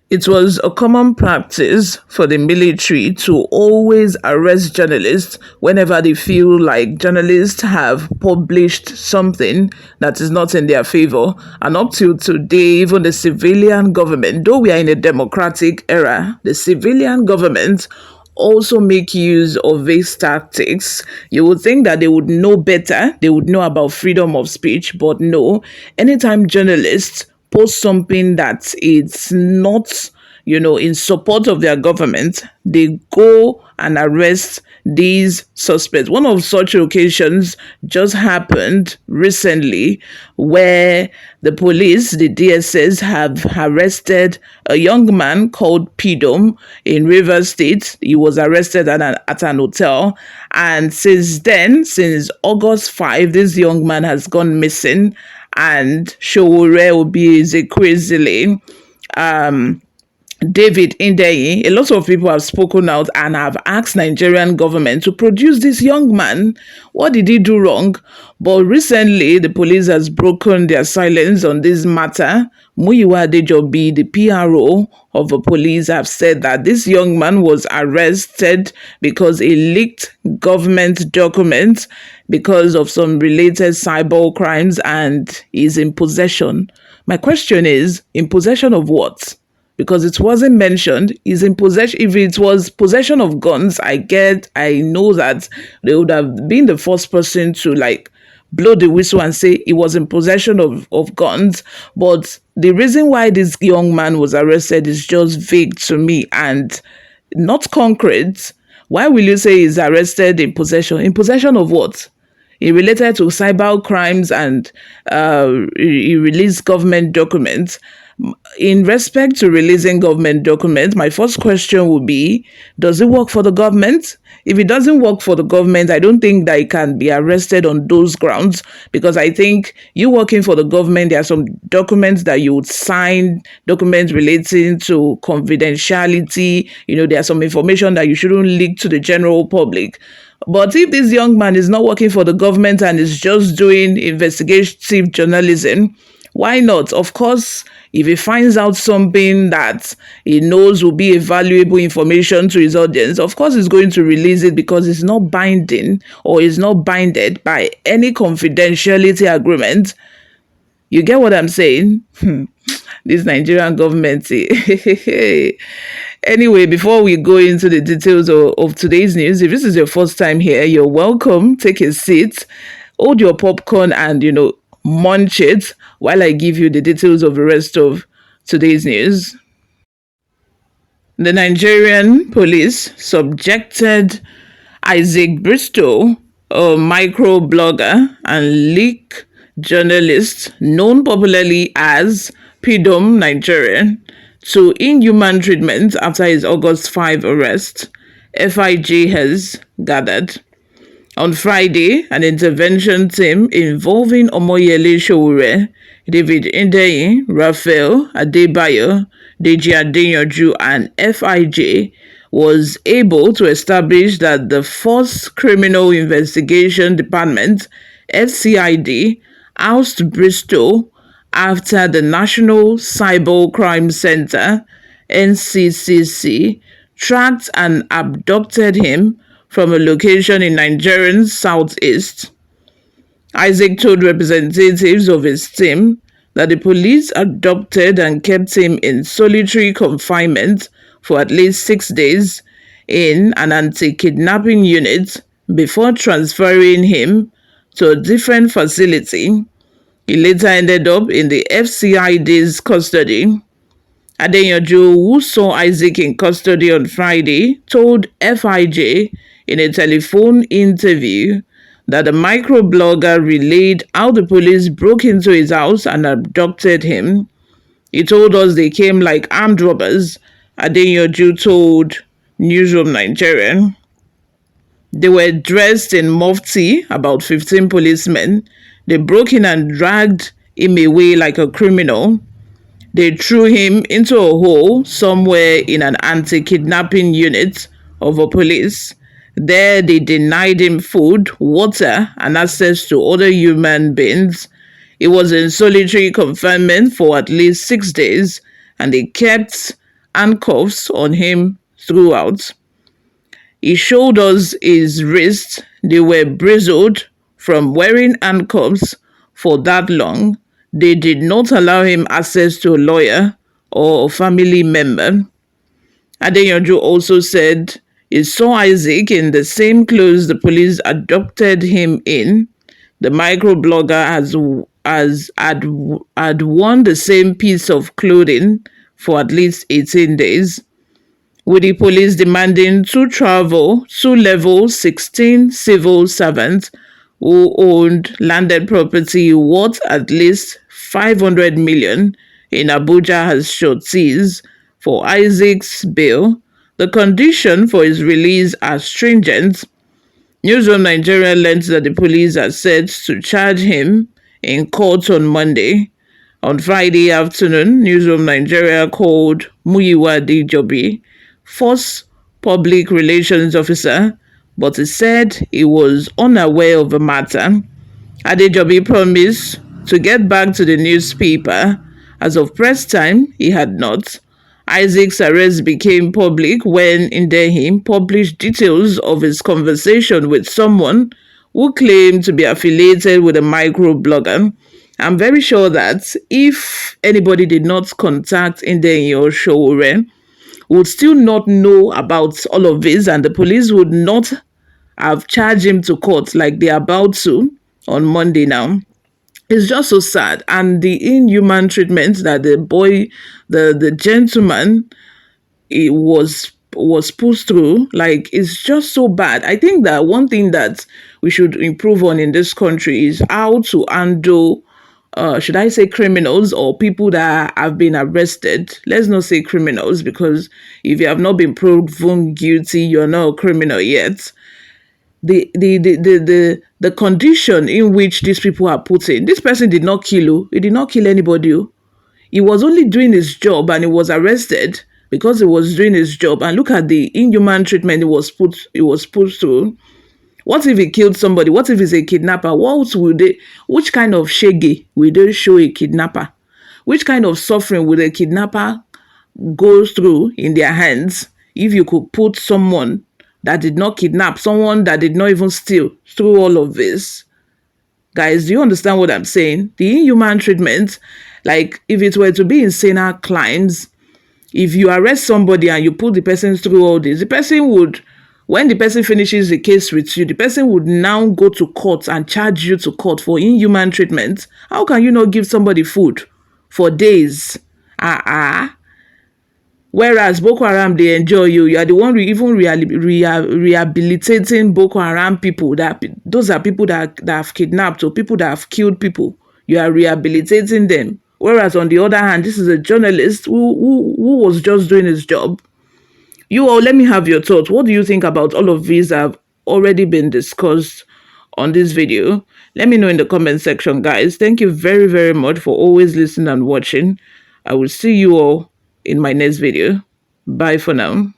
It was a common practice for the military to always arrest journalists whenever they feel like journalists have published something that is not in their favor. And up till today, even the civilian government, though we are in a democratic era, the civilian government also make use of these tactics. You would think that they would know better, they would know about freedom of speech, but no. Anytime journalists post something that it's not, in support of their government, they go and arrest these suspects. One of such occasions just happened recently where the police, the DSS, have arrested a young man called Pidom in Rivers State. He was arrested at an hotel. And since then, since August 5, this young man has gone missing. And Showore Obi Ezekwesili, David Indeyi, a lot of people have spoken out and have asked Nigerian government to produce this young man. What did he do wrong? But recently, the police has broken their silence on this matter. Muyiwa Adejobi, the PRO of the police, have said that this young man was arrested because he leaked government documents because of some related cyber crimes and is in possession. My question is, in possession of what? Because it wasn't mentioned, is in possession. If it was possession of guns, I know that they would have been the first person to blow the whistle and say he was in possession of guns. But the reason why this young man was arrested is just vague to me and not concrete. Why will you say he's arrested in possession? In possession of what? He related to cyber crimes and he released government documents. In respect to releasing government documents, my first question would be, does it work for the government? If it doesn't work for the government, I don't think that it can be arrested on those grounds, because I think you working for the government, there are some documents that you would sign, documents relating to confidentiality. There are some information that you shouldn't leak to the general public. But if this young man is not working for the government and is just doing investigative journalism, why not? Of course, if he finds out something that he knows will be a valuable information to his audience, of course he's going to release it, because it's not binding or is not binded by any confidentiality agreement. You get what I'm saying? This Nigerian government. Anyway, before we go into the details of today's news, if this is your first time here, you're welcome. Take a seat, hold your popcorn and, munch it while I give you the details of the rest of today's news. The Nigerian police subjected Isaac Bristow, a microblogger and leak journalist known popularly as PIDOMNigeria, to inhuman treatment after his August 5 arrest, FIJ has gathered. On Friday, an intervention team involving Omoyele Sowore, David Indeyi, Raphael Adebayo, Deji Adeyanju, and FIJ was able to establish that the Force Criminal Investigation Department, FCID, ousted Bristow after the National Cyber Crime Center, NCCC, tracked and abducted him from a location in Nigeria's southeast. Isaac told representatives of his team that the police abducted and kept him in solitary confinement for at least 6 days in an anti-kidnapping unit before transferring him to a different facility. He later ended up in the FCID's custody. Adeyanju, who saw Isaac in custody on Friday, told FIJ in a telephone interview that the microblogger relayed how the police broke into his house and abducted him. He told us they came like armed robbers, Adeyanju told Newsroom Nigeria. They were dressed in mufti, about 15 policemen. They broke in and dragged him away like a criminal. They threw him into a hole somewhere in an anti-kidnapping unit of the police. There, they denied him food, water, and access to other human beings. He was in solitary confinement for at least 6 days, and they kept handcuffs on him throughout. He showed us his wrists. They were bristled from wearing handcuffs for that long. They did not allow him access to a lawyer or a family member. Adeyanju also said he saw Isaac in the same clothes the police abducted him in. The microblogger had worn the same piece of clothing for at least 18 days, with the police demanding two level 16 civil servants who owned landed property worth at least 500 million in Abuja as sureties for Isaac's bail. The condition for his release are stringent. Newsroom Nigeria learned that the police are set to charge him in court on Monday. On Friday afternoon, Newsroom Nigeria called Muyiwa Adejobi force public relations officer, but he said he was unaware of the matter. Adejobi promised to get back to the newspaper. As of press time, he had not. Isaac's arrest became public when Indehim published details of his conversation with someone who claimed to be affiliated with a microblogger. I'm very sure that if anybody did not contact Indehim or Showore, would still not know about all of this, and the police would not have charged him to court like they're about to on Monday now. It's just so sad. And the inhuman treatment that the gentleman, it was pushed through, like, it's just so bad. I think that one thing that we should improve on in this country is how to handle should I say criminals or people that have been arrested. Let's not say criminals, because if you have not been proven guilty, you're not a criminal yet. The condition in which these people are put in. This person did not kill you. He did not kill anybody. He was only doing his job, and he was arrested because he was doing his job. And look at the inhuman treatment he was put through. What if he killed somebody? What if he's a kidnapper? Which kind of shege will they show a kidnapper? Which kind of suffering will a kidnapper go through in their hands if you could put someone that did not kidnap, someone that did not even steal, through all of this? Guys, do you understand what I'm saying? The inhuman treatment, like if it were to be in saner crimes, if you arrest somebody and you put the person through all this, the person would, when the person finishes the case with you, the person would now go to court and charge you to court for inhuman treatment. How can you not give somebody food for days? Whereas Boko Haram, they enjoy you. You are the one rehabilitating Boko Haram people. Those are people that have kidnapped or people that have killed people. You are rehabilitating them. Whereas on the other hand, this is a journalist who was just doing his job. You all, let me have your thoughts. What do you think about all of these that have already been discussed on this video? Let me know in the comment section, guys. Thank you very, very much for always listening and watching. I will see you all in my next video. Bye for now.